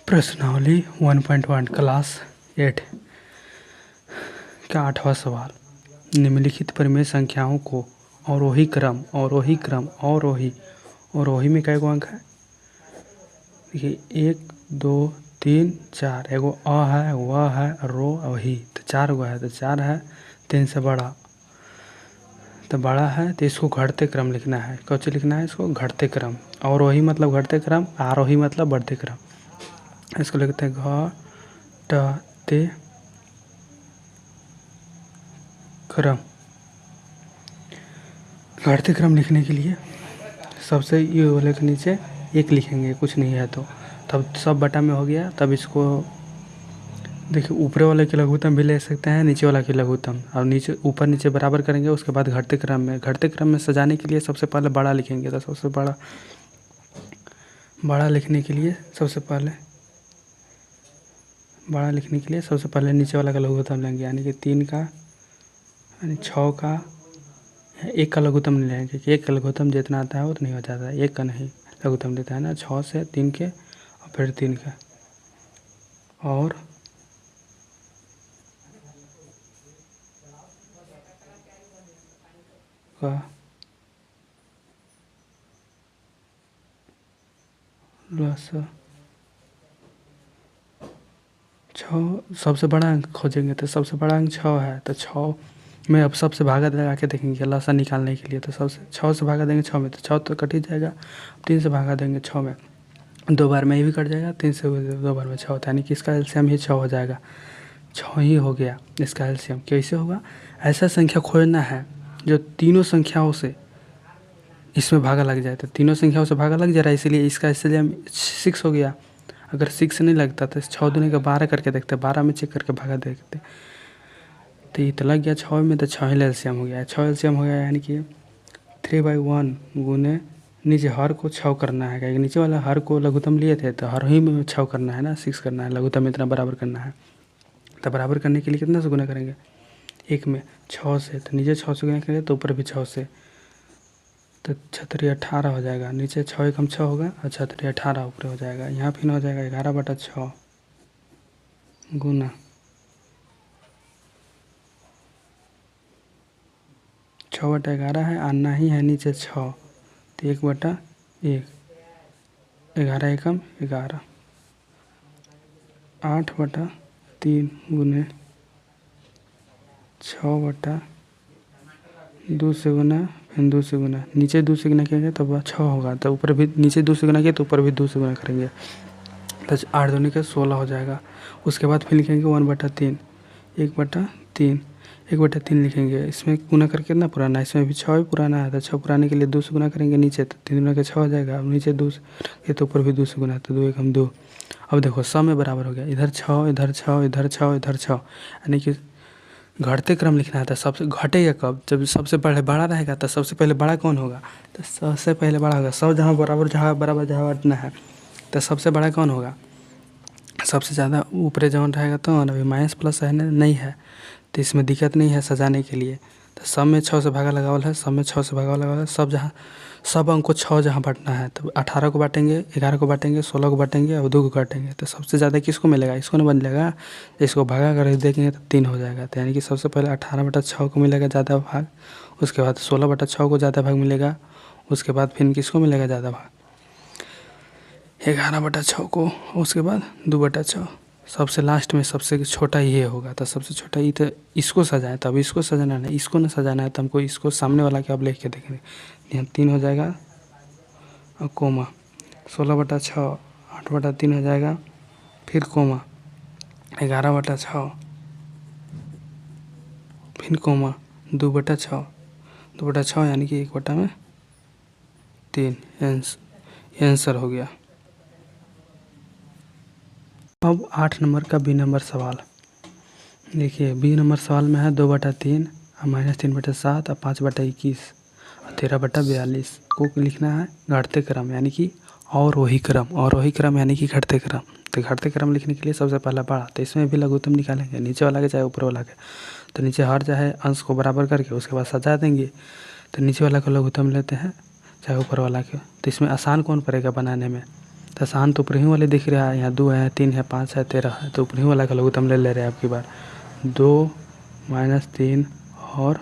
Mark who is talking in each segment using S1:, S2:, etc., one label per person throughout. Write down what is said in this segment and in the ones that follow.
S1: प्रश्नावली 1.1 क्लास 8 का 8वां सवाल। निम्नलिखित परिमेय संख्याओं को अवरोही क्रम अवरोही में कई गो अंक है? देखिए 1 2 3 4। एगो अ है, व है, रो अही, तो 4 गो है, तो 4 है। 3 से बड़ा तो बड़ा है, तो इसको घटते क्रम लिखना है। कैसे लिखना है इसको? घटते क्रम। अवरोही मतलब घटते क्रम, आरोही मतलब बढ़ते क्रम। इसको लिखते हैं घटते क्रम। घटते क्रम लिखने के लिए सबसे ये वाले के नीचे 1 लिखेंगे, कुछ नहीं है तो तब सब बटा में हो गया। तब इसको देखिए ऊपर वाले के लघुत्तम भी ले सकते हैं, नीचे वाला के लघुत्तम, और नीचे ऊपर नीचे बराबर करेंगे। उसके बाद घटते क्रम में सजाने के लिए सबसे पहले बड़ा लिखेंगे। तो सबसे बड़ा लिखने के लिए सबसे पहले नीचे वाला का लघुत्तम लेंगे, यानी कि 3 का, यानी 6 का। 1 का लघुत्तम नहीं लेंगे क्योंकि 1 का लघुत्तम जितना आता है उतना ही हो जाता है। 1 का नहीं लघुत्तम देता है ना, 6 से 3 के और फिर 3 का, और का प्लस 6। सबसे बड़ा अंक खोजेंगे तो सबसे बड़ा अंक 6 है, तो 6 में अब सबसे भागा लगा के देखेंगे लसा निकालने के लिए। तो सबसे 6 से भागा देंगे 6 में, तो 6 तो कट ही जाएगा। 3 से भागा देंगे 6 में, 2 बार में ये भी कट जाएगा। 3 से 2 बार में 6 होता है, यानी कि इसका एलसीएम ही 6 हो जाएगा। 6 ही हो गया इसका एलसीएम। कैसे होगा? ऐसा संख्या खोजना है जो तीनों संख्याओं से इसमें भागा लग जाए। तो तीनों संख्याओं से भागा लग जा रहा है, इसीलिए इसका एलसीएम 6 हो गया। अगर 6 नहीं लगता तो 6 दूनी का 12 करके देखते, 12 में चेक करके भागा देखते। तो ये तो लग गया 6 में, तो 6 ही एलसीएम हो गया। 6 एलसीएम हो गया, यानी कि 3/1 गुने नीचे हर को 6 करना है, क्योंकि नीचे वाला हर को लघुत्तम लिए थे, तो हर ही में 6 करना है ना, 6 करना है। लघुत्तम इतना बराबर करना है, तो बराबर करने के लिए कितना से गुना करेंगे? 1 में 6 से, तो नीचे 6 से गुना करेंगे तो ऊपर भी 6 से, तो 6 18 हो जाएगा। नीचे 6 एकम 6 होगा और 6 18 ऊपर हो जाएगा। यहाँ फिर हो जाएगा 11/6 गुना 6/11 है, आना ही है नीचे 6, तो 1/1, 11 एकम 11, 8/3 गुने 6/2 से गुना, फिर 2 से गुना। नीचे 2 से गुना करेंगे तो 6 होगा, तो ऊपर भी नीचे 2 से गुना किया तो ऊपर भी 2 से गुना करेंगे, तो 8 दूनी का 16 हो जाएगा। उसके बाद फिर लिखेंगे 1/3, 1/3 लिखेंगे। इसमें गुना करके कितना पुराना है? इसमें भी 6 ही पुराना है, तो 6 पुराने के लिए 2 से गुना करेंगे नीचे, तो 3 दूना का 6 हो जाएगा। अब नीचे 2 से तो ऊपर भी 2 से गुना, तो 2 एकम 2। अब देखो सब में बराबर हो गया, इधर 6 इधर 6 इधर 6 इधर 6, यानी कि घटते क्रम लिखना था। सबसे घटेगा कब? जब सबसे पहले बड़ा रहेगा। तो सबसे पहले बड़ा कौन होगा? तो सबसे पहले बड़ा होगा। सब जहाँ बराबर जहाँ बांटना है, तो सबसे बड़ा कौन होगा? सबसे ज़्यादा ऊपरे जौन रहेगा। तो अभी माइनस प्लस है नहीं है, तो इसमें दिक्कत नहीं है सजाने के लिए। तो सब में 6 से भागा लगावल है, सब में 6 से भागा लगावल है। सब अंक को 6 जहाँ बांटना है, तो 18 को बांटेंगे, 11 को बांटेंगे, 16 को बांटेंगे और 2 को काटेंगे। तो सबसे ज़्यादा किसको मिलेगा? इसको ना बनेगा। इसको भागा कर देखेंगे तो 3 हो जाएगा। तो यानी कि सबसे पहले 18/6 को मिलेगा ज़्यादा भाग, उसके बाद 16/6 को ज़्यादा भाग मिलेगा, उसके बाद फिर किसको मिलेगा ज़्यादा भाग? 11/6 को, उसके बाद 2/6। सबसे लास्ट में सबसे छोटा ये होगा, तो सबसे छोटा ये। तो इसको सजाएं, तब इसको सजाना नहीं, इसको ना सजाना है, तो हमको इसको सामने वाला के अब लिख के देखेंगे। यहाँ 3 हो जाएगा और कोमा 16/6, 8/3 हो जाएगा, फिर कोमा 11/6, फिर कोमा 2/6, 2/6 यानी कि 1/3 आंसर हो गया। अब 8 नंबर का बी नंबर सवाल देखिए। बी नंबर सवाल में है 2/3 और -3/7 और 5/21 और 13/42 को लिखना है घटते क्रम, यानी कि अवरोही क्रम यानी कि घटते क्रम। तो घटते क्रम लिखने के लिए सबसे पहला बड़ा, तो इसमें भी लघुत्तम निकालेंगे, नीचे वाला के चाहे ऊपर वाला के। तो नीचे हर चाहे अंश को बराबर करके उसके बाद सजा देंगे। तो नीचे वाला को लघुत्तम लेते हैं चाहे ऊपर वाला के। तो इसमें आसान कौन पड़ेगा बनाने में? तो आसान तो ऊपर ही वाले दिख रहा है, यहाँ 2 है, 3 है, 5 है, 13 है, तो ऊपर ही वाला का लघुत्तम ले रहे हैं आपकी बार। 2 - 3 और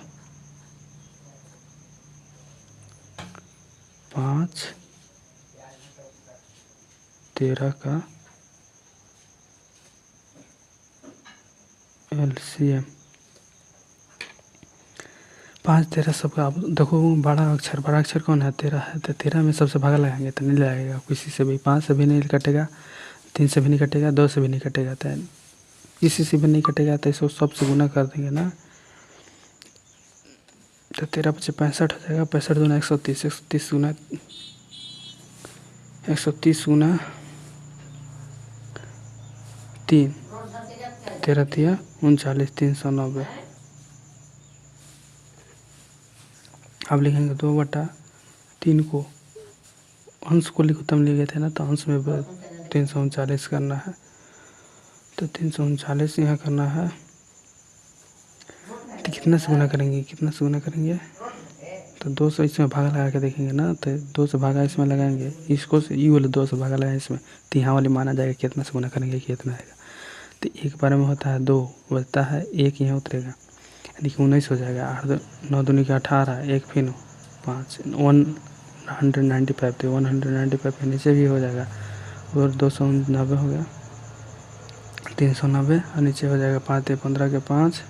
S1: 5 13 का LCM। 5 13 सबका आप देखो बड़ा अक्षर कौन है? 13 है, तो 13 में सबसे भागा लगाएंगे तो नहीं लगेगा किसी से भी। 5 से भी नहीं कटेगा, 3 से भी नहीं कटेगा, 2 से भी नहीं कटेगा, तो किसी से भी नहीं कटेगा, तो इसको सबसे गुना कर देंगे ना, तो 13 × 5 = 65 हो जाएगा। 65 × 2 = 130, 130 गुना 3, 13 × 3 = 39, 390। अब लिखेंगे 2/3 को, अंश को लघुत्तम ले गए थे ना, तो अंश में 339 करना है, तो 339 यहाँ करना है। तो कितना से गुना करेंगे? तो 2 से इसमें भागा लगा के देखेंगे ना, तो 2 से भागा इसमें लगाएंगे, इसको से ये वाले 2 से भागा लगाएंगे इसमें, तो यहाँ वाली माना जाएगा कितना से गुना करेंगे कितना आएगा। तो एक बार में होता है 2, बचता है 1 यहाँ उतरेगा, यानी कि 19 हो जाएगा। 8 9 दूनी के 18, 1 फिर 5 195, तो 195 के नीचे भी हो जाएगा, और 290 हो गया, 390 और नीचे हो जाएगा 5 × 15 के 5,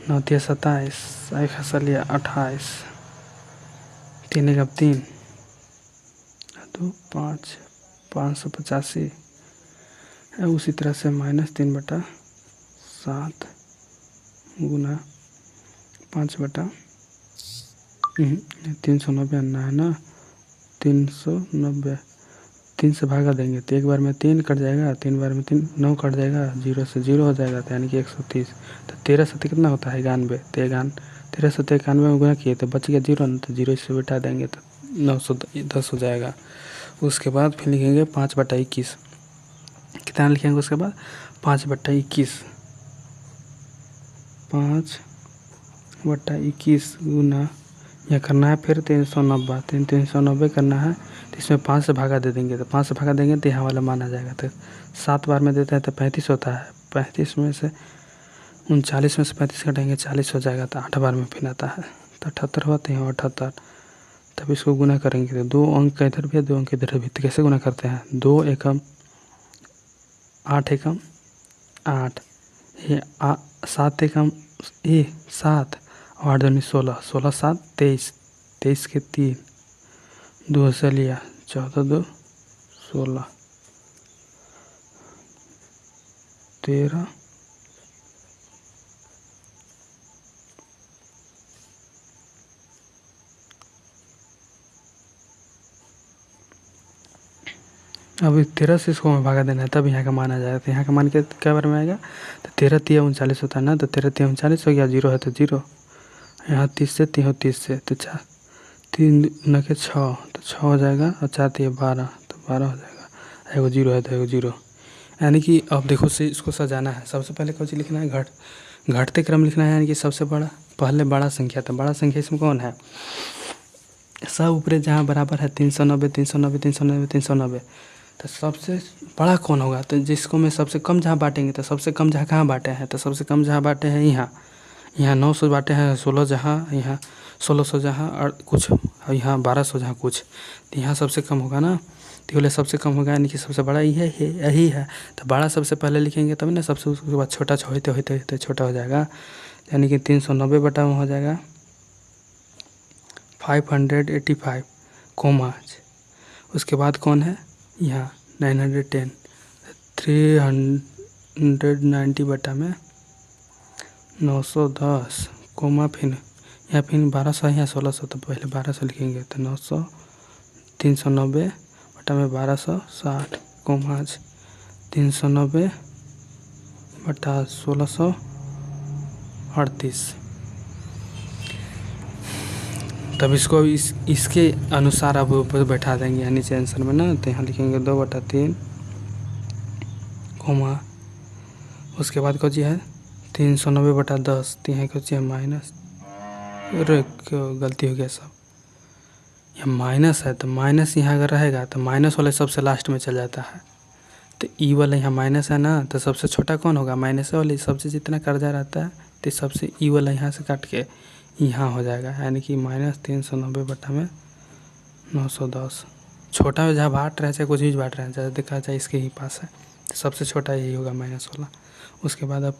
S1: 9 × 27, 1 × 28, 3 × 3 2 5 585। उसी तरह से -3/7 गुना 390 आना है ना, 390 3 से भागा देंगे तो एक बार में 3 कट जाएगा, 3 बार में 3 9 कट जाएगा, 0 से 0 हो जाएगा, तो यानी कि 130। तो 13 से कितना होता है? 91। तो 13 से 91 में गुना किए तो बच गया 0 ना, तो 0 इससे बिठा देंगे तो 910 हो जाएगा। उसके बाद फिर लिखेंगे 5/21। कितना लिखेंगे उसके बाद? 5/21, 5/21 गुना यह करना है, फिर 390 390 करना है, तो इसमें 5 से भागा दे देंगे, तो 5 से भागा देंगे तो यहाँ वाला माना जाएगा। तो 7 बार में देता है तो 35 होता है, 35 में से 39 में से 35 कटेंगे 40 हो जाएगा, तो 8 बार में फिर आता है, तो 78 हुआ, तो यहाँ 78। तब इसको गुना करेंगे तो 2 अंक का इधर भी है, 2 अंक इधर भी, तो कैसे गुना करते हैं? 2 एकम 8 एकम 8, ये 7 एकम 7, 8 दूनी 16, 16 7 23, 23 के 3, 2 से लिया 14 2 16 13। अब 13 से इसको हमें भागा देना है, तब यहाँ का मान आ जाएगा। तो यहाँ का मान क्या बार में आएगा? तो 13 × 3 = 39 होता है ना, तो 13 × 3 = 39 हो गया, 0 है तो 0, यहाँ 30 से 30 से, तो 4 3 × 6, तो 6 हो जाएगा, और 4 × 12, तो 12 हो जाएगा, एगो 0 है तो एगो 0। यानी कि अब देखो से इसको सजाना है। सबसे पहले कौन सी लिखना है? घटते क्रम लिखना है, यानी कि सबसे बड़ा पहले बड़ा संख्या। तो बड़ा संख्या इसमें कौन है? सब ऊपरे जहाँ बराबर है 390 390 390 390, तो सबसे बड़ा कौन होगा? तो जिसको में सबसे कम जहाँ बांटेंगे, तो सबसे कम जहाँ कहाँ बांटे हैं? तो सबसे कम जहाँ बांटे हैं यहाँ 900 बांटे हैं, 16 जहाँ, यहाँ 1600 जहाँ और कुछ, और यहाँ 1200 जहाँ कुछ, तो यहाँ सबसे कम होगा ना, तो बोले सबसे कम होगा, यानी कि सबसे बड़ा यही है। तो बड़ा सबसे पहले लिखेंगे तब ना, सबसे उसके बाद छोटा होते छोटा हो जाएगा, यानी कि 390 बटा में हो जाएगा 585, कोमा। उसके बाद कौन है? यहाँ 910, 390 बटा में 910, कोमा, फिर यहाँ फिर 1200, यहाँ 1600, तो पहले 1200 लिखेंगे, तो 900 390 बटा में 1260, कोमा 390 बटा 1638। तब इसको इसके अनुसार अब ऊपर बैठा देंगे, यानी नीचे आंसर में ना, तो यहाँ लिखेंगे 2/3, कोमा। उसके बाद कौन सी है? 390 बटा 10, तो यहाँ कौन सी है? माइनस, अरे क्यों गलती हो गया सब, यह माइनस है तो माइनस यहाँ अगर रहेगा तो माइनस वाला सबसे लास्ट में चल जाता है। तो ई वाला यहाँ माइनस है ना, तो सबसे छोटा कौन होगा, माइनस वाली। सबसे जितना कर्जा रहता है तो सबसे ई वाला यहाँ से काट के यहाँ हो जाएगा, यानी कि -390/910। छोटा में जहाँ बांट रहे हैं चाहे कुछ भी बांट रहे हैं, जैसे देखा जाए इसके ही पास है, तो सबसे छोटा यही होगा माइनस वाला। उसके बाद अब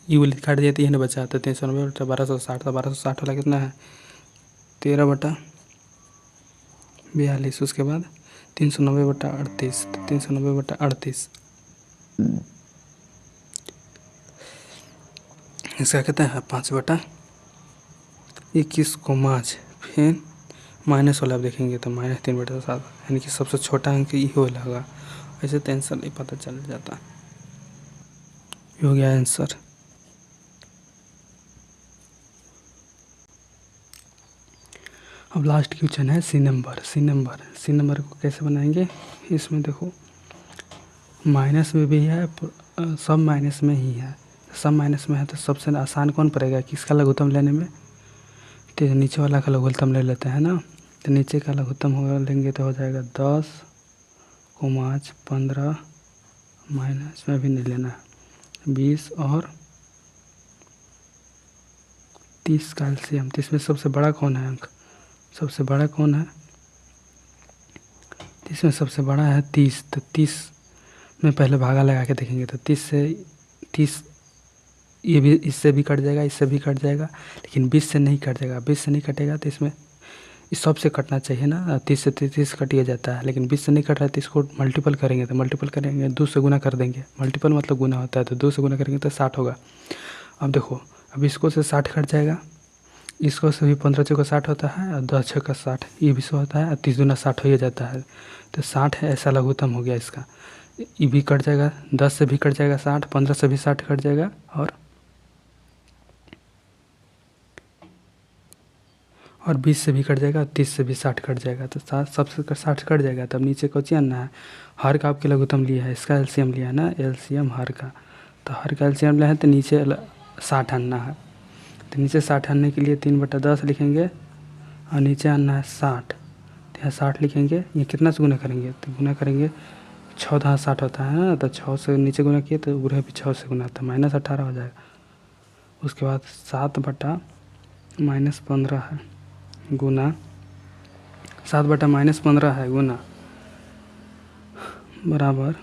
S1: ई वाली काट दिया तो यही ना बचा, तो 390/1260। तो 1260 वाला कितना है, 13/42। उसके बाद 390/38, तो 390/38 इसका कहते हैं 5/21 को 5। फिर माइनस वाला आप देखेंगे तो -3/7, यानी कि सबसे छोटा अंक ये वाला होगा। ऐसे तो आंसर नहीं पता चल जाता। ये हो गया आंसर। अब लास्ट क्वेश्चन है सी नंबर। सी नंबर को कैसे बनाएंगे, इसमें देखो माइनस में भी है, सब माइनस में ही है। सब माइनस में है तो सबसे आसान कौन पड़ेगा, किसका लघुत्तम लेने में, तो नीचे वाला का लघुत्तम ले लेते हैं ना। तो नीचे का लघुत्तम हो लेंगे तो हो जाएगा 10 को 5, 15 माइनस में भी नहीं लेना है, 20 और 30 का एलसीएम। तो इसमें सबसे बड़ा कौन है अंक, सबसे बड़ा कौन है, इसमें सबसे बड़ा है 30। तो 30 में पहले भागा लगा के देखेंगे तो 30 से 30 ये भी इससे भी कट जाएगा, इससे भी कट जाएगा, लेकिन 20 से नहीं कट जाएगा। 20 से नहीं कटेगा तो इसमें इस सब से कटना चाहिए ना, 30 से 30 कटिए जाता है, लेकिन 20 से नहीं कट रहा है तो इसको मल्टीपल करेंगे, तो मल्टीपल करेंगे 2 से गुना कर देंगे। मल्टीपल मतलब गुना होता है, तो 2 से गुना करेंगे तो 60 होगा। अब देखो, अब इसको से 60 कट जाएगा, इसको से भी 15 चौका 60 होता है, और 10 छक्का 60 ये भी 100 होता है, और 30 दूना 60 हो ही जाता है। तो 60 है, ऐसा लघुत्तम हो गया इसका। ये भी कट जाएगा, 10 से भी कट जाएगा 60, 15 से भी 60 कट जाएगा, और 20 से भी कट जाएगा, और 30 से भी 60 कट जाएगा। तो सबसे 60 कट जाएगा, तब नीचे कौची आना है, हर का आपके लघुत्तम लिया है, इसका एलसीएम लिया है ना, एलसीएम हर का। तो हर का एलसीएम लिया है तो नीचे 60 आना है। तो नीचे 60 आने के लिए 3/10 लिखेंगे, और नीचे आना है 60। तो यहाँ 60 लिखेंगे, ये कितना से गुना करेंगे, तो गुना करेंगे 6 दहा 60 होता है ना, तो 6 से नीचे गुना किए तो उधर भी 6 से गुना, तो -18 हो जाएगा। उसके बाद 7/-15 है गुना, 7/-15 है गुना, बराबर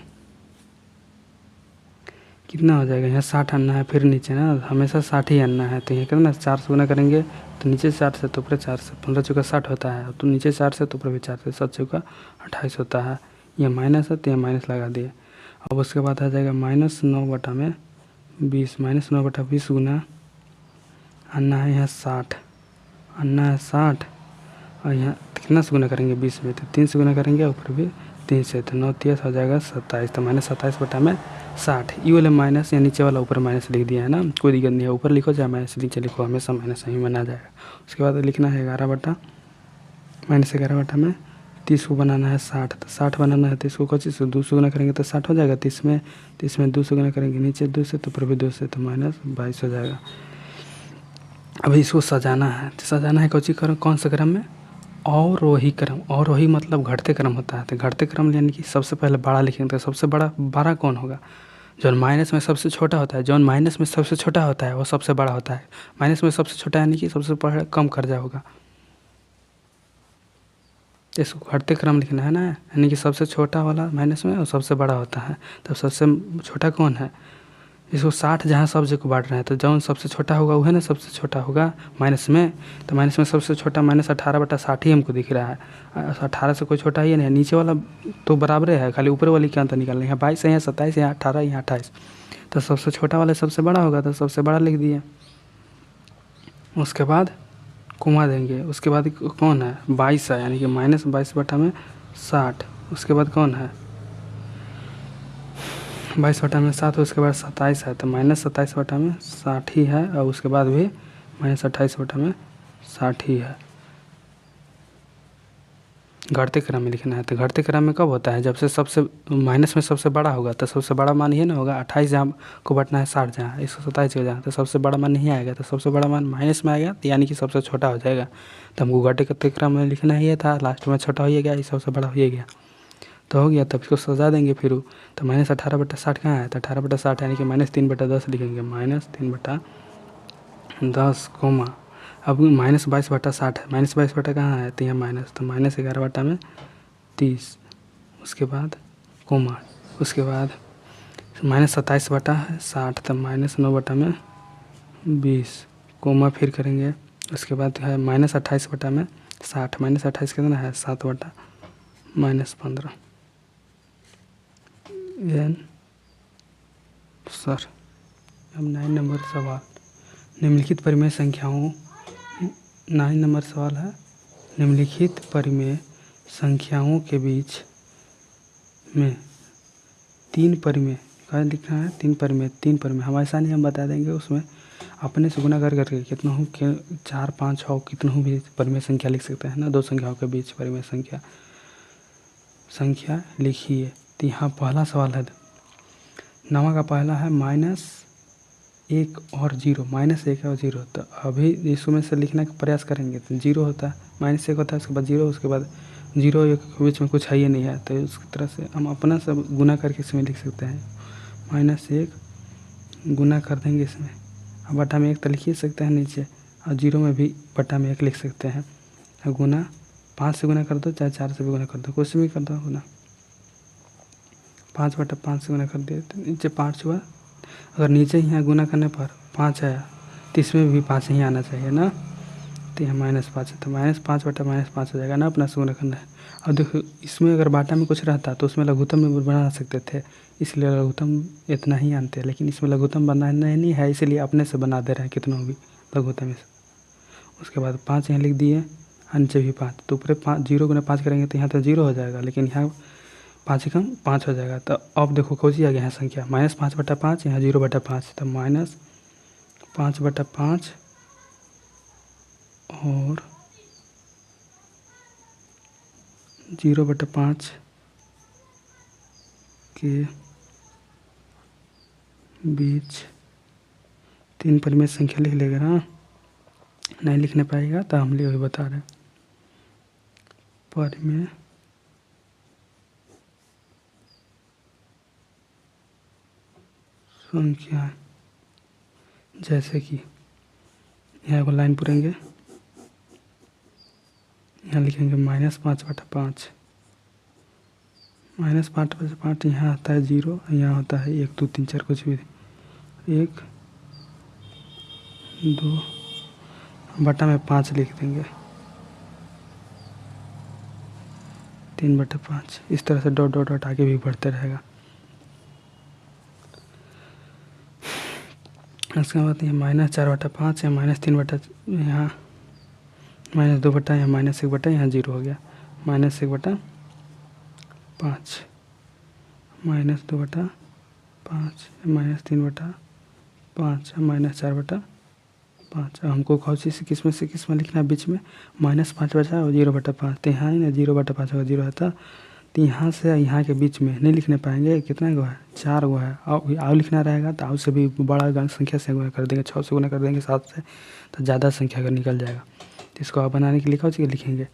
S1: कितना हो जाएगा, यहाँ 60 आना है, फिर नीचे ना हमेशा 60 ही आना है। तो ये कितना 4 से गुना करेंगे तो नीचे 4 से तो ऊपर 4 से, 15 चौका 60 होता है, तो नीचे 4 से तो ऊपर भी 4 से, 7 चौका 28 होता है। ये माइनस है तो ये माइनस लगा दिए। अब उसके बाद आ जाएगा -9/20, -9/20 गुना आना है यहाँ 60, आना है 60, और यहाँ कितना से गुना करेंगे 20 में, तो 3 से गुना करेंगे, ऊपर भी 3 से, तो 9×3 हो जाएगा 27। तो -27/60 ये वाला माइनस, या नीचे वाला ऊपर माइनस लिख दिया है ना, कोई दिक्कत नहीं है, ऊपर लिखो चाहे माइनस नीचे लिखो, हमेशा माइनस ही बना जाएगा। उसके बाद लिखना है 11/-30 में 30 को बनाना है 60, तो 60 बनाना है तो इसको कुछ 2 से गुना करेंगे तो 60 हो जाएगा। 30 में 2 से गुना करेंगे, नीचे 2 से तो ऊपर भी 2 से, तो -22 हो जाएगा। अभी इसको सजाना है, तो सजाना है कौन से क्रम में, और वही क्रम, और वही मतलब घटते क्रम होता है। तो घटते क्रम यानी कि सबसे पहले बड़ा लिखेंगे, तो सबसे बड़ा कौन होगा, जौन माइनस में सबसे छोटा होता है, जौन माइनस में सबसे छोटा होता है वो सबसे बड़ा होता है। माइनस में सबसे छोटा यानी कि सबसे कम कर्जा होगा। इसको घटते क्रम लिखना है ना, यानी कि सबसे छोटा वाला माइनस में और सबसे बड़ा होता है। तो सबसे छोटा कौन है, इसको 60 जहाँ सब्जेक्ट को बांट रहे हैं, तो जौन सबसे छोटा होगा वह ना सबसे छोटा होगा माइनस में। तो माइनस में सबसे छोटा -18/60 ही हमको दिख रहा है, 18 से कोई छोटा ही नहीं है। नीचे वाला तो बराबर है, खाली ऊपर वाली क्या अंतर निकालना है, यहाँ 22 है, यहाँ 27, यहाँ 18, यहाँ 28। तो सबसे छोटा वाला सबसे बड़ा होगा, तो सबसे बड़ा लिख दिए। उसके बाद घुमा देंगे, उसके बाद कौन है 22 है, यानी कि -22/60। उसके बाद कौन है 22/7, उसके बाद 27 है, तो -27/60 ही है, और उसके बाद भी -28/60 ही है। घटते क्रम में लिखना है। तो घटते क्रम में कब होता है, जब से सबसे माइनस में सबसे बड़ा होगा तो सबसे बड़ा मान ये ना होगा। 28 जहाँ को बटना है 60 जहाँ, 127 को जहाँ, तो सबसे बड़ा मान नहीं आएगा, तो सबसे बड़ा मान माइनस में आएगा, तो यानी कि सबसे छोटा हो जाएगा। तो हमको घटते क्रम में लिखना ही था, लास्ट में छोटा हो गया, ये सबसे बड़ा हो गया, तो हो गया। तब इसको सजा देंगे फिर। तो -18/60 कहाँ है, तो 18/60 यानी कि -3/10 लिखेंगे, -3/10 कोमा। अब -22/60 है, -22 कहाँ है, तो यहाँ माइनस, तो -11/30, उसके बाद कोमा, उसके बाद -27/60, तो -9/20 कोमा, फिर करेंगे। उसके बाद है -28/60, -28 कितना है 7/-15 एन सर। अब 9 नंबर सवाल, निम्नलिखित परिमेय संख्याओं, 9 नंबर सवाल है, निम्नलिखित परिमेय संख्याओं के बीच में 3 परिमेय क्या लिखना है, 3 परिमेय हम ऐसा नहीं, हम बता देंगे उसमें अपने से गुना कर करके कितना हो, 4, 5, 6 कितना हो भी परिमेय संख्या लिख सकते हैं ना। दो संख्याओं के बीच परिमेय संख्या लिखिए। तो यहाँ पहला सवाल है 9 का पहला है -1 और 0, -1 और 0। तो अभी इसमें से लिखने का प्रयास करेंगे तो 0 होता है, -1 होता है, उसके बाद 0, उसके बाद 0 1 के बीच में कुछ है ही नहीं है, तो उस तरह से हम अपना सब गुना करके इसमें लिख सकते हैं। -1 गुना कर देंगे इसमें, अब बटा में 1 तो लिख ही सकते हैं नीचे, और 0 में भी बटा में 1 लिख सकते हैं। गुना 5 से गुना कर दो, चाहे 4 से भी गुना कर दो, कुछ भी कर दो गुना। 5/5 से गुना कर दिए तो नीचे 5 हुआ। अगर नीचे ही यहाँ गुना करने पर 5 आया तो इसमें भी 5 ही आना चाहिए ना। तो यहाँ -5 है, तो -5/-5 हो जाएगा ना, अपना से गुना करना है। अब देखो इसमें अगर बाटा में कुछ रहता तो उसमें लघुत्तम में बना सकते थे, इसलिए लघुत्तम इतना ही आनते हैं, लेकिन इसमें लघुत्तम बनाना नहीं है, इसलिए अपने से बना दे रहे हैं कितना भी लघुत्तम इस। उसके बाद 5 यहाँ लिख दिए, नीचे भी 5, तो ऊपर 5 0 गुना 5 करेंगे तो यहाँ तो 0 हो जाएगा, लेकिन यहाँ 5 कम 5 हो जाएगा। तो अब देखो कौन सी आ गया है संख्या, -5/5, यहाँ 0/5, तो -5/5 और 0/5 के बीच 3 परिमेय संख्या लिख लेगा ना। नहीं लिखने पाएगा तो हम लिए बता रहे हैं परिमेय संख्या, जैसे कि यहाँ को लाइन पूरेंगे, यहाँ लिखेंगे -5/5, -5/5 यहाँ आता है 0, यहाँ होता है 1 2 3 4 कुछ भी, 1 2 बटा में 5 लिख देंगे, 3/5, इस तरह से डॉट डॉट डॉट आगे भी बढ़ते रहेगा। उसके बाद ये -4/5 या -3 यहाँ -2 यहाँ -1 यहाँ 0 हो गया, -1/5 -2/5 -3/5 -4/5। हमको कौन सी किस में लिखना है बीच में, -5 बचा और 0/5, तो यहाँ ही ना 0/5 होगा, 0 आता, तो यहाँ से यहाँ के बीच में नहीं लिखने पाएंगे, कितना गो है 4 गो है, आओ लिखना रहेगा तो आओ से भी बड़ा संख्या से गुना कर देंगे, 6 से गुना कर देंगे, 7 से, तो ज़्यादा संख्या का निकल जाएगा। तो इसको आप बनाने के लिए कौन सी लिखेंगे,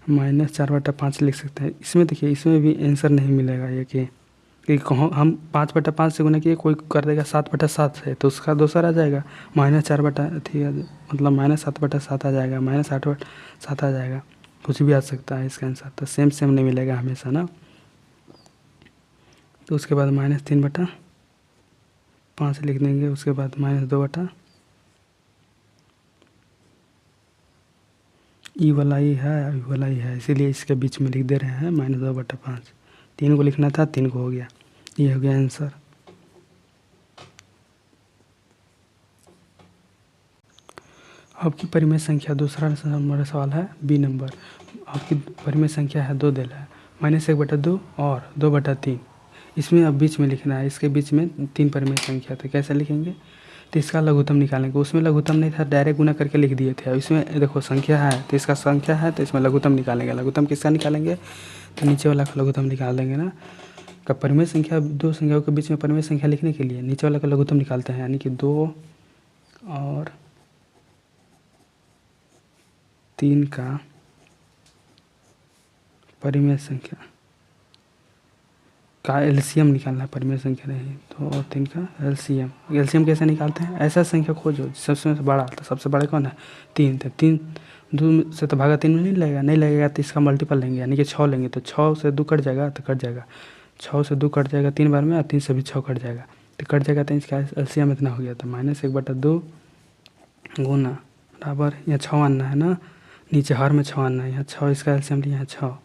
S1: -4/5 लिख सकते हैं। इसमें देखिए इसमें भी आंसर नहीं मिलेगा ये कि कहो हम 5/5 से गुना किए, कोई कर देगा 7/7 से, तो उसका दोसर आ जाएगा, -4 ठीक है, मतलब -7/7 आ जाएगा, -8/7 आ जाएगा, कुछ भी आ सकता है इसका आंसर, तो सेम नहीं मिलेगा हमेशा ना। तो उसके बाद -3/5 लिख देंगे, उसके बाद -2 ई वाला ही है, ई वाला ही है, इसीलिए इसके बीच में लिख दे रहे हैं -2/5। 3 को लिखना था, 3 को हो गया, ये हो गया आंसर। आपकी परिमेय संख्या, दूसरा नंबर सवाल है बी नंबर। आपकी परिमेय संख्या है 2 दिल है, -1/2 और 2/3। इसमें अब बीच में लिखना है, इसके बीच में 3 परिमेय संख्या, तो कैसे लिखेंगे, तो इसका लघुत्तम निकालेंगे। उसमें लघुत्तम नहीं था, डायरेक्ट गुना करके लिख दिए थे। इसमें देखो संख्या है तो इसका संख्या है तो इसमें लघुत्तम निकालेंगे। लघुत्तम किसका निकालेंगे? तो नीचे वाला का लघुत्तम निकाल देंगे ना। का परिमेय संख्या, दो संख्याओं के बीच में परिमेय संख्या लिखने के लिए नीचे वाला का लघुत्तम निकालते हैं, यानी कि 2 और 3 का परिमेय संख्या का एलसीएम निकालना है, परिमेय संख्या नहीं। 2 और 3 का एलसीएम। एलसीएम कैसे निकालते हैं? ऐसा संख्या खोजो सबसे बड़ा, तो सबसे बड़ा कौन है? 3। तो 3 2 से तो भागा 3 में नहीं लगेगा, नहीं लगेगा तो इसका मल्टीपल लेंगे, यानी कि 6 लेंगे। तो 6 से 2 कट जाएगा तो कट जाएगा, 6 से 2 कट जाएगा 3 बार में, और 3 से भी 6 कट जाएगा तो कट जाएगा। तो इसका एलसीएम इतना हो गया। तो -1/2 गुना बराबर, यहाँ 6 आना है ना, नीचे हर में 6 आना है। यहाँ 6 इसका एलसीएम लिया है 6,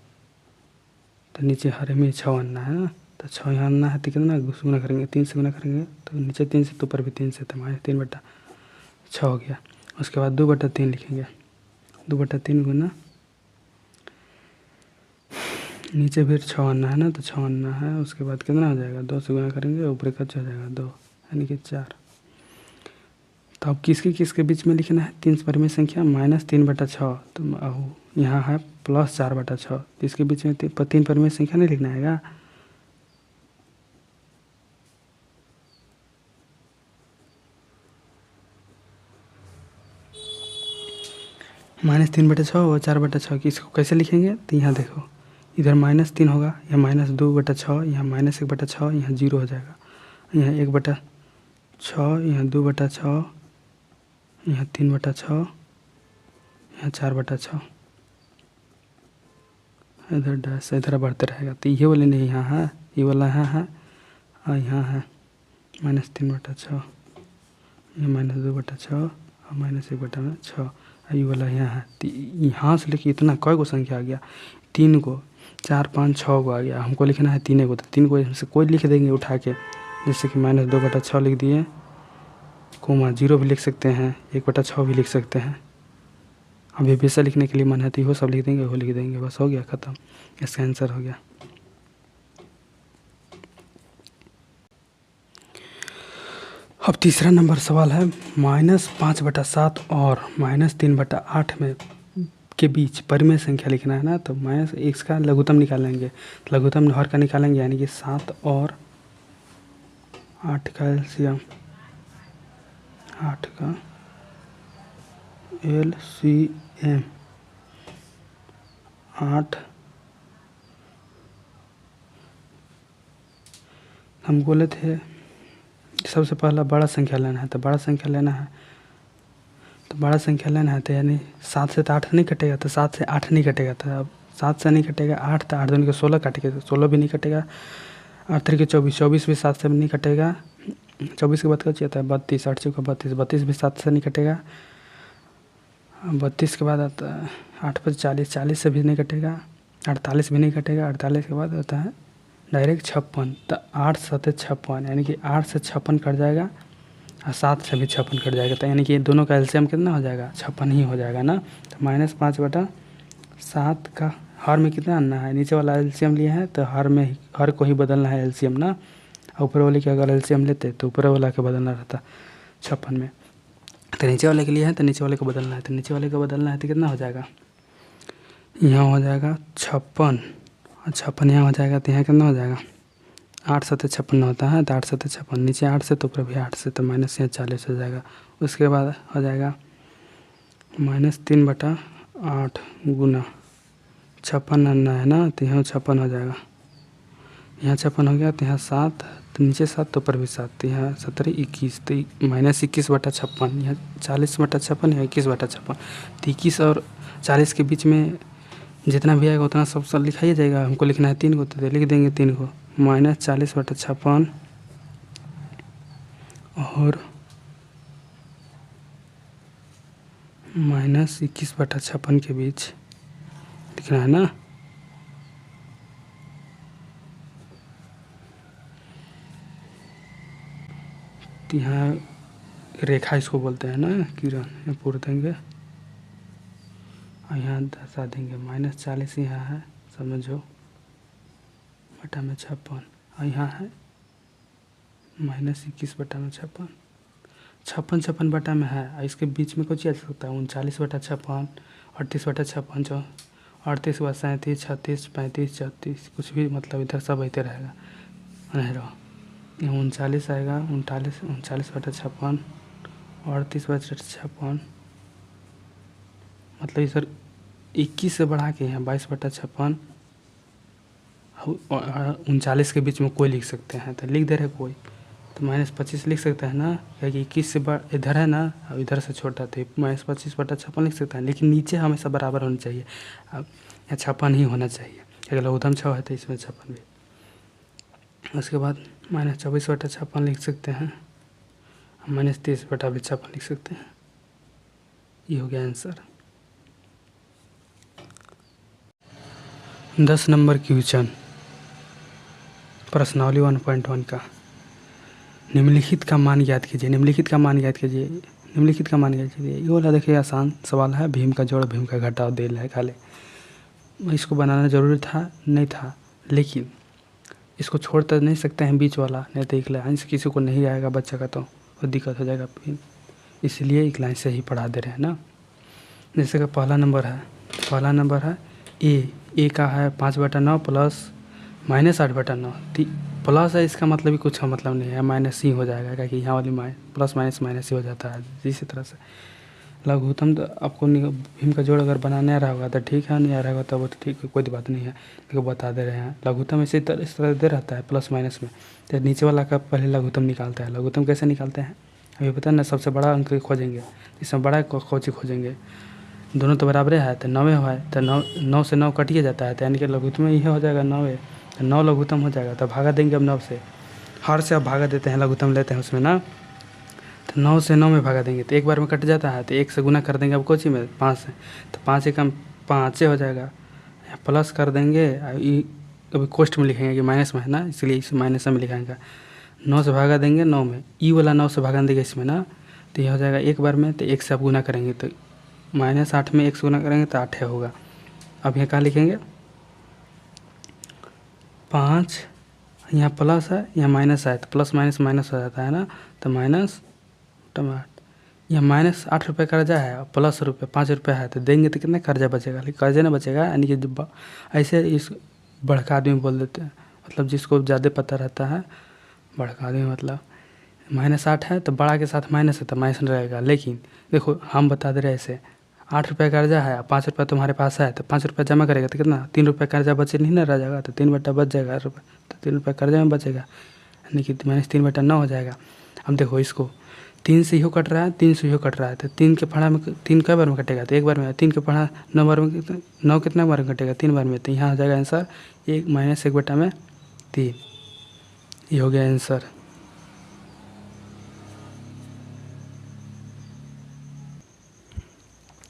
S1: तो नीचे हर में 6 आना है ना। तो 6 यहाँ आना है तो कितना गुना करेंगे? 3 से गुना करेंगे तो नीचे 3 से तो ऊपर भी 3 से, तो -3/6 हो गया। उसके बाद 2/3 लिखेंगे, 2/3 गुना नीचे फिर 6 आना है ना, तो 6 आना है। उसके बाद कितना हो जाएगा? 2 से गुना करेंगे, ऊपर का हो जाएगा 2, यानी कि 4। तो अब किसके किसके बीच में लिखना है? 3 परिमेय संख्या -3/6, तो यहाँ है +4/6, तो इसके बीच में 3 परिमेय संख्या नहीं लिखना है। -3/6 और 4/6 की इसको कैसे लिखेंगे? तो यहाँ देखो, इधर -3 होगा, यहाँ -2/6, यहाँ -1/6, यहाँ 0 हो जाएगा, यहाँ 1/6, यहाँ 2/6, यहाँ 3/6, यहाँ 4/6, इधर डैश इधर बढ़ते रहेगा। तो ये वाले नहीं, यहाँ है, ये वाला यहाँ है, और यहाँ है -3/6, यहाँ -2/6 और -1/6, ये वाला यहाँ है। तो यहाँ से लेके इतना कई गो संख्या आ गया? 3 गो, 4 5 6 गो आ गया। हमको लिखना है 3 गो, तो 3 गो इसमें से कोई लिख देंगे उठा के, जैसे कि -2/6 लिख दिए, कोमा 0 भी लिख सकते हैं, 1/6 भी लिख सकते हैं। अभी बेसा लिखने के लिए मन है तो वो सब लिख देंगे, वो लिख देंगे, बस हो गया ख़त्म, इसका आंसर हो गया। अब तीसरा नंबर सवाल है, -5/7 और -3/8 में के बीच परिमेय संख्या लिखना है ना। तो -x का लघुत्तम निकालेंगे, लघुत्तम हर का निकालेंगे, यानी कि 7 और 8 का एलसीएम, 8 का एलसीएम 8। हम बोले थे सबसे पहला बड़ा संख्या लेना है, तो बड़ा संख्या लेना है, तो बड़ा संख्या लेना है, तो यानी 7 से तो 8 नहीं कटेगा, तो 7 से 8 नहीं कटेगा। तो अब 7 से नहीं कटेगा, 8 तो 8 दूनी के 16 काटेगा, तो 16 भी नहीं कटेगा, 8 3 24, 24 भी 7 से नहीं कटेगा, 24 के बाद क्या चाहिए था? 32, 8 चौका 32, 32 भी 7 से नहीं कटेगा, 32 के बाद आता है 8 पर 40, 40 से भी नहीं कटेगा, 48 भी नहीं कटेगा, 48 के बाद होता है डायरेक्ट 56। तो 8 7 56, यानी कि 8 से 56 कट जाएगा और 7 से भी 56 कट जाएगा। तो यानी कि दोनों का एलसीएम कितना हो जाएगा? 56 ही हो जाएगा ना। तो -5/7 का हर में कितना आना है? नीचे वाला एलसीएम लिया है तो हर को ही बदलना है एलसीएम ना, और ऊपर वाले के अगर एलसीएम लेते तो ऊपर वाला के बदलना रहता 56 में। तो नीचे वाले के लिए है तो नीचे वाले को बदलना है, तो नीचे वाले को बदलना है तो कितना हो जाएगा? यहाँ हो जाएगा 56, और 56 यहाँ हो जाएगा, तो यहाँ कितना हो जाएगा? 8 7 56 होता है, तो 8 7 56, नीचे 8 से तो ऊपर भी 8 से, तो माइनस यहाँ 40 हो जाएगा। उसके बाद हो जाएगा -3/8 गुना 56 आना है ना, तो यहाँ 56 हो जाएगा, यहाँ 56 हो गया, तो यहाँ 7, तो नीचे 7 तो ऊपर भी 7, तो यहाँ 17 21, तो -21/56, यहाँ 40/56, यहाँ 21/56, तो 21 और 40 के बीच में जितना भी आएगा उतना सब लिखा ही जाएगा। हमको लिखना है 3 को, तो लिख देंगे 3 को, -40/56 और -21/56 के बीच लिखना है ना। तो यहाँ रेखा इसको बोलते हैं ना, किरण, यहाँ पूर देंगे और यहाँ दर्शा देंगे। -40 यहाँ है, समझो, बटा में 56, और यहाँ है -21/56। छप्पन छप्पन बटा में है, और इसके बीच में कुछ आ सकता है 39/56, 38/56, 38 के बाद 37, 36, 35, 34, कुछ भी मतलब इधर सब होते रहेगा। नहीं रहो, ये 39 आएगा, 39/56, 38/56, मतलब इधर 21 से बढ़ा के यहाँ 22/56, 39 के बीच में कोई लिख सकते हैं, तो लिख दे रहे कोई, तो -25 लिख सकते हैं ना, क्योंकि 21 से इधर है ना, और इधर से छोटा, तो -25/56 लिख सकते हैं, लेकिन नीचे हमेशा बराबर होनी चाहिए। अब यहाँ 56 ही होना चाहिए, अगर लघुत्तम 6 है तो इसमें 56 भी। उसके बाद -24/56 लिख सकते हैं, -30/56 लिख सकते हैं। ये हो गया आंसर। 10 नंबर क्वेश्चन प्रश्नावली 1.1 का, निम्नलिखित का मान ज्ञात कीजिए। निम्नलिखित का मान ज्ञात कीजिए, निम्नलिखित का मान ज्ञात कीजिए। ये वाला देखिए आसान सवाल है, भीम का जोड़ भीम का घटाव देल है खाली। इसको बनाना ज़रूरी था नहीं था, लेकिन इसको छोड़ तो नहीं सकते हैं बीच वाला, नहीं तो एक लाइन से किसी को नहीं आएगा बच्चा का तो दिक्कत हो जाएगा फिर, इसलिए एक लाइन से ही पढ़ा दे रहे हैं ना। जैसे कि पहला नंबर है ए का है 5/9 प्लस -8/9, प्लस है, इसका मतलब भी कुछ मतलब नहीं है, माइनस ही हो जाएगा, क्योंकि यहाँ वाली प्लस माइनस माइनस ही हो जाता है। इसी तरह से लघुत्तम तो आपको भीम का जोड़ अगर बनाने आ रहा होगा तो ठीक है, नहीं आ रहा होगा तो वो तो ठीक है, कोई बात नहीं है, देखो बता दे रहे हैं। लघुत्तम इस तरह दे रहता है प्लस माइनस में, तो नीचे वाला का पहले लघुत्तम निकालता है। लघुत्तम कैसे निकालते हैं अभी पता है ना, सबसे बड़ा अंक खोजेंगे, इसमें बड़ा कौची खोजेंगे, दोनों तो बराबर है, तो 9 है, तो 9 से 9 कटिए जाता है, तो यानी कि लघुत्तम ये हो जाएगा 9, तो 9 लघुत्तम हो जाएगा, तो भागा देंगे अब 9 से, हर से अब भागा देते हैं, लघुत्तम लेते हैं उसमें ना, तो 9 से 9 में भागा देंगे तो एक बार में कट जाता है, तो 1 से गुना कर देंगे अब कोची में 5 से, तो 5 एकम 5 हो जाएगा, प्लस कर देंगे, अभी कोष्ट में लिखेंगे कि माइनस में है ना, इसलिए इस माइनस में लिखाएंगे। 9 से भागा देंगे 9 में, ई वाला 9 से भागा देंगे इसमें ना, तो यह हो जाएगा एक बार में, तो 1 से आप गुना करेंगे, तो -8 में 1 से गुना करेंगे तो 8 होगा। अब यहाँ कहाँ लिखेंगे 5, यहाँ प्लस है यहाँ माइनस है, तो प्लस माइनस माइनस हो जाता है ना, तो माइनस टमाट, यहाँ -8 रुपये कर्जा है और प्लस रुपये 5 रुपये है, तो देंगे तो कितना कर्जा बचेगा, लेकिन कर्जा ना बचेगा, यानी कि ऐसे इस बड़का आदमी बोल देते हैं, मतलब जिसको ज़्यादा पता रहता है बड़का आदमी, मतलब -8 है तो बड़ा के साथ माइनस है तो माइनस रहेगा, लेकिन देखो हम बता दे रहे हैं ऐसे 8 रुपये कर्जा है, 5 रुपये तुम्हारे पास है, तो 5 रुपये जमा करेगा तो कितना 3 रुपये कर्जा बचे नहीं ना रह जाएगा, तो 3 बटा बच जाएगा रुपये, तो 3 रुपये कर्जा में बचेगा, यानी कि -3/9 हो जाएगा। अब देखो इसको 3 से इहो कट रहा है, 3 से इहो कट रहा है, तो 3 के पढ़ा में 3 कई बार में कटेगा, तो एक बार में, 3 के पढ़ा 9 बार में, 9 कितना बार में कटेगा 3 बार में, तो यहाँ हो जाएगा आंसर 1 -1/3, ये हो गया आंसर।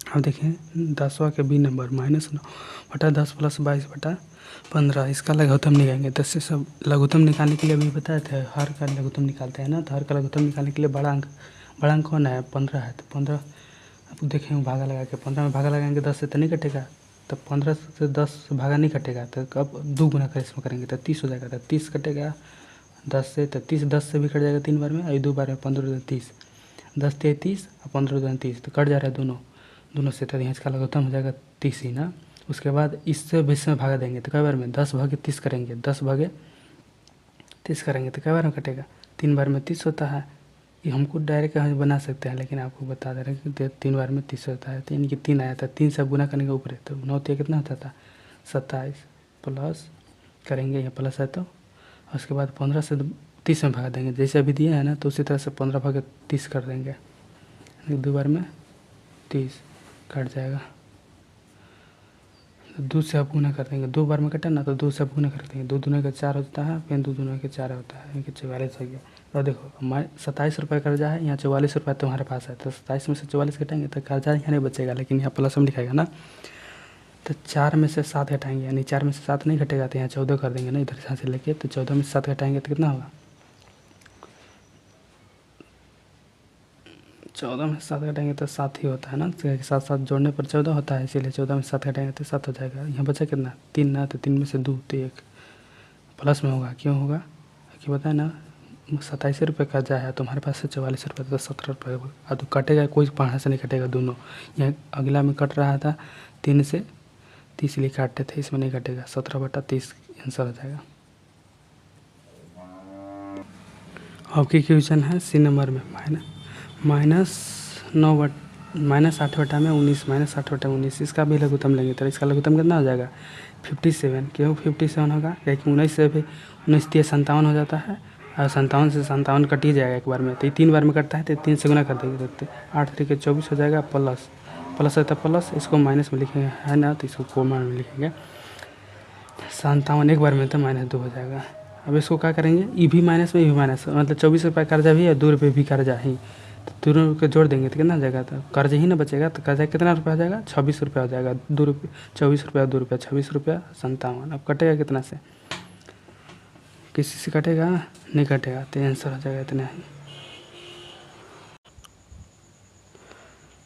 S1: अब देखें 10वां के बी नंबर -9/10 + 22/15, इसका लघुत्तम निकालेंगे। 10 से सब लघुत्तम निकालने के लिए अभी बताए थे, हर का लघुत्तम निकालते हैं ना, तो हर का लघुत्तम निकालने के लिए बड़ा अंक कौन है 15 है, तो 15 अब देखें भागा लगा के 15 में भागा लगाएंगे 10 से तो नहीं कटेगा, तो 15 से 10 से भागा नहीं कटेगा, तो कब 2 गुना कर इसमें करेंगे तो 30 हो जाएगा, तो 30 कटेगा 10 से, तो 30 10 से भी कट जाएगा 3 बार में, और 2 बार में 15 × 30, 10 × 30 और 15 × 30, तो कट जा रहा है दोनों से, तो यहाँ इसका लघुत्तम हो जाएगा 30 ही ना। उसके बाद इससे 20 में भागा देंगे तो कई बार में 10 भागे 30 करेंगे, 10 भागे 30 करेंगे तो कई बार में कटेगा 3 बार में 30 होता है। ये हमको डायरेक्ट हम बना सकते हैं, लेकिन आपको बता दे रहे हैं कि 3 बार में 30 होता है, तो यानी कि 3 आया था, 3 से गुना करने के ऊपर है, तो 9 कितना होता था 27, प्लस करेंगे यहाँ प्लस है, तो उसके बाद 15 से 30 में भागा देंगे, जैसे अभी दिए हैं ना, तो उसी तरह से 15 भागे 30 कर देंगे, 2 बार में 30 कट जाएगा, 2 से आप गुना कर देंगे, 2 बार में कटा ना, तो 2 से आप गुना कर देंगे, 2 दूना का 4 होता है, फिर 2 दूना के 4 होता है, यानी कि 44 हो गया। और देखो 27 रुपये कर्जा है, यहाँ 44 रुपये तुम्हारे पास है, तो 27 में से 44 घटाएंगे तो कर्जा यहाँ नहीं बचेगा, लेकिन यहाँ प्लस में लिखाएगा ना, तो 4 में से 7 घटाएंगे, यानी 4 में से 7 नहीं घटेगा, तो यहाँ 14 कर देंगे ना, इधर यहाँ से लेके, तो 14 में से 7 घटाएंगे तो कितना होगा 14 में 7 घटाएंगे तो 7 ही होता है ना, 7 7 जोड़ने पर 14 होता है, इसीलिए 14 में 7 घटाएंगे तो 7 हो जाएगा। यहाँ बचा कितना 3 ना, तो 3 में से 2 तो 1 प्लस में होगा, क्यों होगा कि बताए ना, ₹87 कर्जा है, तुम्हारे पास से ₹44 तो ₹17 तो कटेगा, कोई पहाड़ से नहीं कटेगा दोनों। यह अगला में कट रहा था 3 से 30 लिए काटते थे, इसमें नहीं कटेगा। 17/30 आंसर हो जाएगा। आपकी क्वेश्चन है सी नंबर में -8/19 इसका भी लघुत्तम लेंगे तो इसका लघुत्तम कितना हो जाएगा 57। क्यों 57 होगा, क्योंकि 19 से भी 19 3 57 हो जाता है, और 57 से 57 कट ही जाएगा एक बार में, तो ये 3 बार में कटता है तो 3 से गुना कर देंगे तो 8 3 24 हो जाएगा, प्लस रहता प्लस, इसको माइनस में लिखेंगे है ना, तो इसको कोमा में लिखेंगे। 57 एक बार में तो -2 हो जाएगा। अब इसको क्या करेंगे, ई भी माइनस में ई भी माइनस, मतलब ₹24 कर्जा भी है, ₹2 भी कर्जा ही, तो दोनों को जोड़ देंगे तो कितना हो जाएगा, तो कर्जा ही ना बचेगा, तो कर्जा कितना रुपया हो जाएगा ₹26 हो जाएगा। ₹24 ₹2 ₹26 57। अब कटेगा कितना से, किसी से कटेगा नहीं कटेगा, तो आंसर हो जाएगा इतना ही।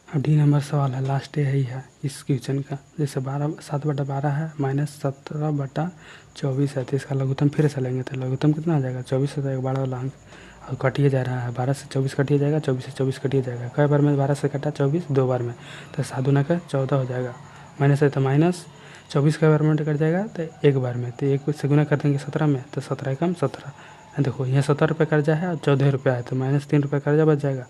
S1: अब डी नंबर सवाल है, लास्ट यही है इस क्वेश्चन का। जैसे 7/12 है, -17/24 है, तो इसका लघुत्तम फिर से लेंगे तो लघुत्तम कितना हो जाएगा 24 हो जाएगा, 12 वाला अंक और कटिए जा रहा है। 12 से 24 कटिए जाएगा, 24 से 24 कटिए जाएगा। कई बार में 12 से कटा 24 2 बार में, तो 7 दूना का 14 हो जाएगा। माइनस है तो माइनस, 24 कई बार में कट जाएगा तो एक बार में, तो एक से गुना कर देंगे 17 में, तो 17 कम 17। देखो यहाँ ₹17 कर्जा है और ₹14 है, तो -3 कर्जा बच जाएगा,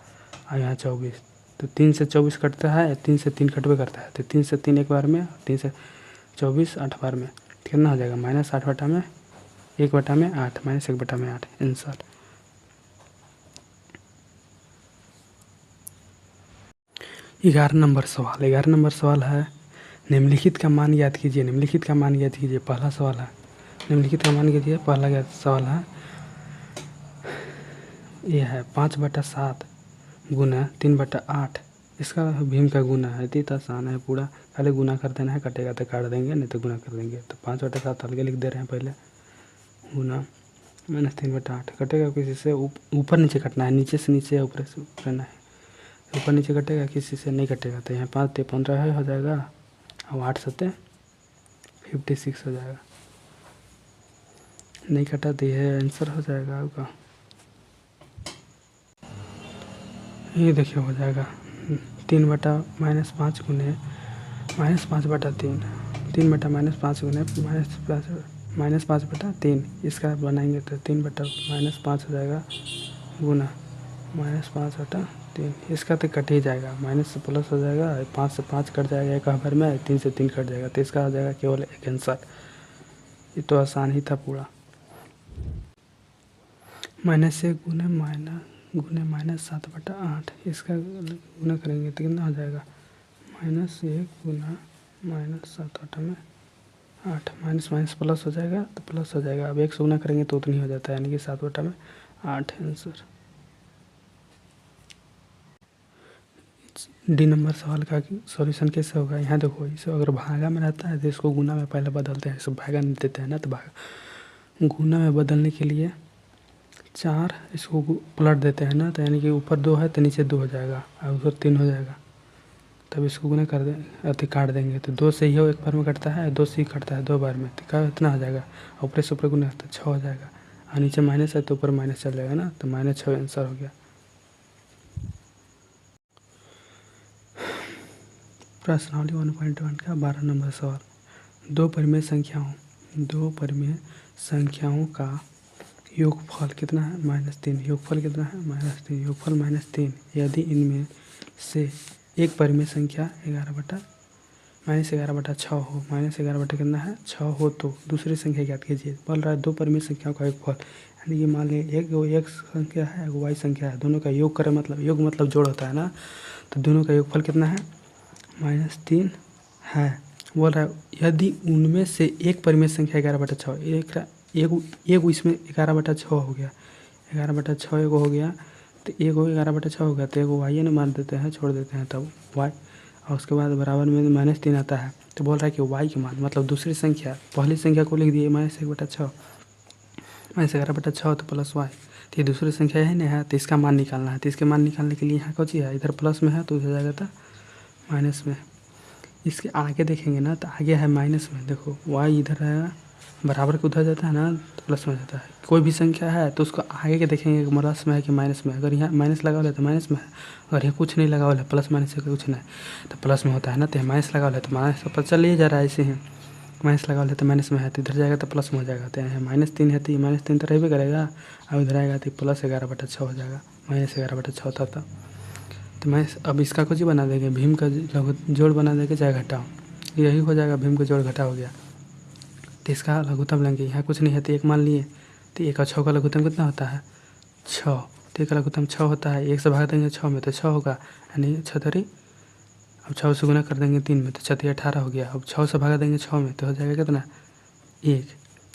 S1: और यहाँ 24, तो 3 से 24 कटता है, 3 से 3 कटवे करता है, तो 3 से 3 एक बार में, 3 से 24 8 बार में, कितना हो जाएगा -8/1/8 -1/8 आंसर। ग्यारह नंबर सवाल है, निम्नलिखित का मान याद कीजिए। निम्नलिखित का मान याद कीजिए, पहला सवाल है, निम्नलिखित का मान कीजिए। पहला सवाल है, ये है 5/7 गुना 3/8, इसका भीम का गुना है, इतना आसान है, पूरा पहले गुना कर देना है, कटेगा तो काट देंगे, नहीं तो गुना कर देंगे। तो 5/7 अलग लिख दे रहे हैं पहले, गुना -3/8 कटेगा किसी से, ऊपर नीचे कटना है, नीचे से नीचे ऊपर से करना है, ऊपर नीचे कटेगा किसी से नहीं कटेगा, तो यहाँ 5 से 15 हो जाएगा, और 8 से 56 हो जाएगा, नहीं कटा तो यह आंसर हो जाएगा आपका। ये देखिए हो जाएगा 3/-5 गुने -5/3, 3/-5 गुने -5/3, इसका बनाएंगे तो 3/-5 हो जाएगा, गुना -5/3, इसका तो कट ही जाएगा, माइनस से प्लस हो जाएगा, 5 से 5 कट जाएगा एक बार में, 3 से 3 कट जाएगा, तो इसका हो जाएगा केवल एक आंसर। ये तो आसान ही था पूरा। -1 गुने -7/8, इसका गुना करेंगे तो कितना हो जाएगा, -1 गुना -7/8, माइनस प्लस हो जाएगा तो प्लस हो जाएगा। अब 1 से गुना करेंगे तो उतनी हो जाता है, यानी कि 7/8 आंसर। डी नंबर सवाल का सॉल्यूशन कैसे होगा, यहाँ देखो, इसे अगर भागा में रहता है तो इसको गुना में पहले बदलते हैं, इसे भागा नहीं देते हैं ना, तो भागा गुना में बदलने के लिए 4 इसको पलट देते हैं ना, तो यानी कि ऊपर 2 है तो नीचे 2 हो जाएगा, और ऊपर 3 हो जाएगा, तब इसको गुना कर देंगे, अति काट देंगे, तो 2 से ही एक बार में कटता है, 2 से ही कटता है 2 बार में, तो क्या इतना हो जाएगा, ऊपर से ऊपर गुना तो 6 हो जाएगा, और नीचे माइनस है तो ऊपर माइनस चल जाएगा ना, तो -6 आंसर हो गया। प्रश्नावली 1.1 का 12 नंबर सवाल, दो परिमेय संख्याओं का योगफल कितना है -3, योगफल कितना है -3, योगफल -3, यदि इनमें से एक परिमेय संख्या 11/6 हो, -11 कितना है 6 हो, तो दूसरी संख्या ज्ञात कीजिए। बोल रहा है दो परिमेय संख्याओं का योगफल, यानी कि मान लीजिए एक संख्या है, एक वाई संख्या है, दोनों का योग करें, मतलब योग मतलब जोड़ होता है ना, तो दोनों का योगफल कितना है -3 है। बोल रहा है यदि उनमें से एक परिमेय संख्या 11/6, एक इसमें 11/6 हो गया, 11/6 एगो हो गया, तो एगो 11/6 हो गया, तो एगो वाई ने मान देते हैं, छोड़ देते हैं, तब वाई, और उसके बाद बराबर में -3 आता है, तो बोल रहा है कि वाई के मान, मतलब दूसरी संख्या, पहली संख्या को लिख दिए -1/6, -11/6 तो प्लस वाई, तो ये दूसरी संख्या है ना है, तो इसका मान निकालना है, तो इसके मान निकालने के लिए यहाँ कौन सी है, इधर प्लस में है तो उधर जाएगा था माइनस में। इसके आगे देखेंगे ना, तो आगे है माइनस में, देखो वाई इधर है बराबर के उधर जाता है ना तो प्लस में हो जाता है। कोई भी संख्या है तो उसको आगे के देखेंगे कि प्लस में है कि माइनस में है। अगर यहाँ माइनस लगा हुआ है तो माइनस में है, अगर यहाँ कुछ नहीं लगा हुआ है प्लस माइनस से कुछ नहीं तो प्लस में होता है ना। तो माइनस लगा हुआ है तो माइनस तो पता चल ही जा रहा है ऐसे ही। माइनस लगा हुआ है तो माइनस में है तो इधर जाएगा तो प्लस में हो जाएगा। तो यहाँ -3 है तो -3 तो रहबे करेगा, और इधर आएगा तो +11/6 हो जाएगा, -11/6 होता था। तो मैं अब इसका कुछ ही बना देंगे, भीम का जोड़ बना देंगे चाहे घटाओ, यही हो जाएगा। भीम का जोड़ घटा हो गया तो इसका लघुत्तम लेंगे। यहाँ कुछ नहीं है तो 1 मान लिए, तो 1 और 6 का लघुत्तम कितना होता है 6। तो 1 का लघुत्तम 6 होता है, 1 से भाग देंगे 6 में तो 6 होगा, यानी 6 3। अब 6 से गुना कर देंगे 3 में तो 6 3 18 हो गया। अब 6 से भागा देंगे 6 में तो हो जाएगा कितना 1।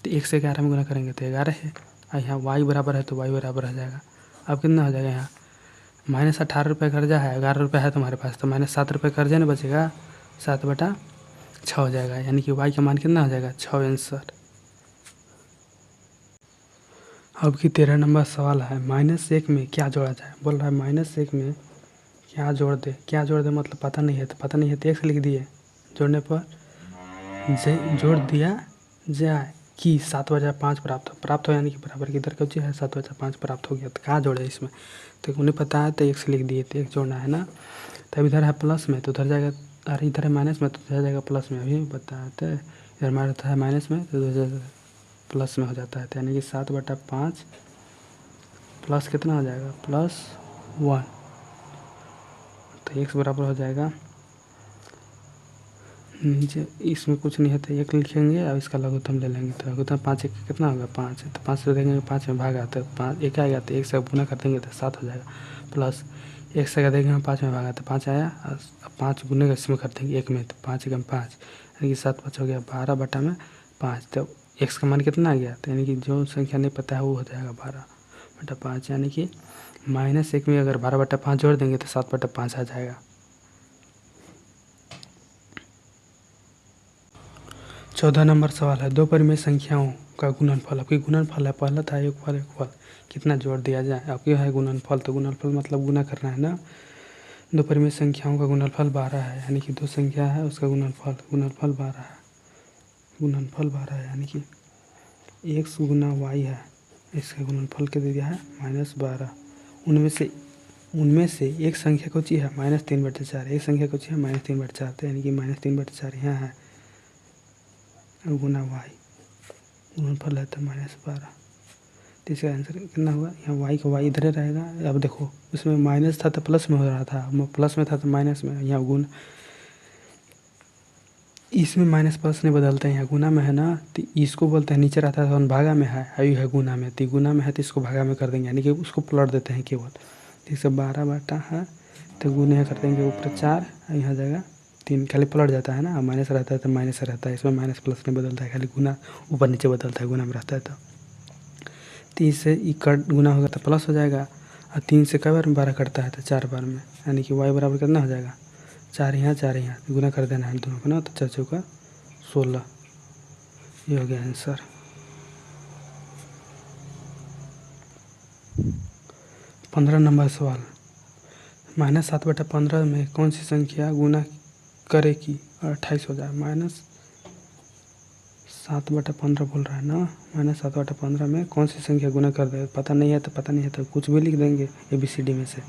S1: तो 1 से 11 में गुना करेंगे तो 11 है, और यहाँ y बराबर है तो y बराबर हो जाएगा। अब कितना हो जाएगा यहाँ -18 रुपये कर्जा है, 11 रुपये है तुम्हारे पास तो -7 रुपये कर्जा ना बचेगा, 7/6 हो जाएगा, यानी कि y का मान कितना हो जाएगा 6 आंसर। अब की 13 नंबर सवाल है, -1 में क्या जोड़ा जाए। बोल रहा है -1 में क्या जोड़ दे। क्या जोड़ दे मतलब पता नहीं है, तो पता नहीं है तो 1 से लिख दिए, जोड़ने पर जोड़ दिया जाए कि 7/5 प्राप्त हो, यानी कि बराबर की इधर कौची है 7/5 प्राप्त हो गया। तो कहाँ जोड़े इसमें, तो उन्हें पता है तो 1 से लिख दिए, तो 1 जोड़ना है ना। तब इधर है प्लस में तो उधर जाएगा, अरे इधर है माइनस में तो उधर जाएगा प्लस में, अभी बताते हैं। इधर हमारा है माइनस में तो उधर प्लस में हो जाता है, तो यानी कि 7/5 प्लस कितना हो जाएगा +1, तो 1 बराबर हो जाएगा नीचे। इसमें कुछ नहीं है तो 1 लिखेंगे और इसका लघुत्तम ले लेंगे। तो लघुत्तम 5 1 कितना होगा 5 है, तो 5 से देंगे 5 में भागा तो 5 1 आएगा, तो 1 से गुना कर देंगे तो 7 हो जाएगा, प्लस 1 से देंगे हम 5 में भागा तो 5 आया, और 5 गुने का इसमें कर देंगे 1 में तो 5 1 5, यानी कि 7 5 हो गया 12/5। तो x का मान कितना आ गया, तो यानी कि जो संख्या नहीं पता है वो हो जाएगा 12/5, यानी कि -1 में अगर 12/5 जोड़ देंगे तो 7/5 आ जाएगा। 14 नंबर सवाल है, 2 परिमेय संख्याओं का गुणनफल। आपकी गुणनफल है, पहला था योगफल योगफल, कितना जोड़ दिया जाए। आपकी है गुणनफल, तो गुणनफल मतलब गुना करना है ना। 2 परिमेय संख्याओं का गुणनफल 12 है, यानी कि 2 संख्या है उसका गुणनफल 12 है, गुणनफल 12 है, यानी कि x गुना y है, इसका गुणनफल के दे दिया है -12। उनमें से एक संख्या को चाहिए है -3/4, एक संख्या को चाहिए -3/4, तो यानी कि -3/4 यहाँ है, गुना y गुणनफल है तो -12। तो इसका आंसर कितना हुआ, यहाँ y का y इधर रहेगा। अब देखो उसमें माइनस था तो प्लस में हो रहा था, प्लस में था तो माइनस में, यहाँ गुण इसमें माइनस प्लस नहीं बदलते हैं, यहाँ गुना में है ना, तो इसको बोलते हैं नीचे रहता है तो भागा में है, आयु है गुना में, तो गुना में है तो इसको भागा में कर देंगे, यानी कि उसको पलट देते हैं केवल। तो इससे 12 है तो गुने कर देंगे ऊपर 4, यहाँ जाएगा 3, खाली पलट जाता है ना, माइनस रहता है तो माइनस रहता है, इसमें माइनस प्लस नहीं बदलता है, खाली गुना ऊपर नीचे बदलता है, गुना में रहता है। तो 3 से कट गुना होगा तो प्लस हो जाएगा, और 3 से कई बार में 12 कटता है तो 4 बार में, यानी कि y बराबर कितना हो जाएगा 4 यहाँ 4 यहाँ, गुना कर देना है दोनों को ना, तो 4 चौका 16, ये हो गया आंसर। 15 नंबर सवाल, -7/15 में कौन सी संख्या गुना करेगी और 28 हो जाए। -7/15 बोल रहा है ना, -7/15 में कौन सी संख्या गुना कर दे, पता नहीं है तो पता नहीं है तो कुछ भी लिख देंगे ABCD में से।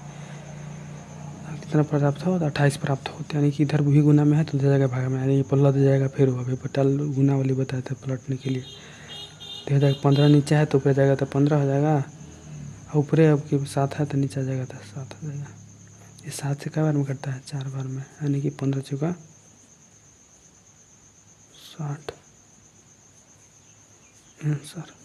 S1: कितना प्राप्त हो तो 28 प्राप्त होते, यानी कि इधर भी गुना में है तो उधर जाएगा भागा में, यानी पलट जाएगा, फिर वो अभी पटल गुना वाली बताए थे पलटने के लिए। तो हो जाएगा 15 नीचे है तो ऊपर जाएगा तो 15 हो जाएगा, और ऊपरे अब की 7 है तो नीचे जाएगा तो 7 हो जाएगा। ये 7 से कई बार में कटता है 4 बार में, यानी कि 15 चौका 60 आंसर।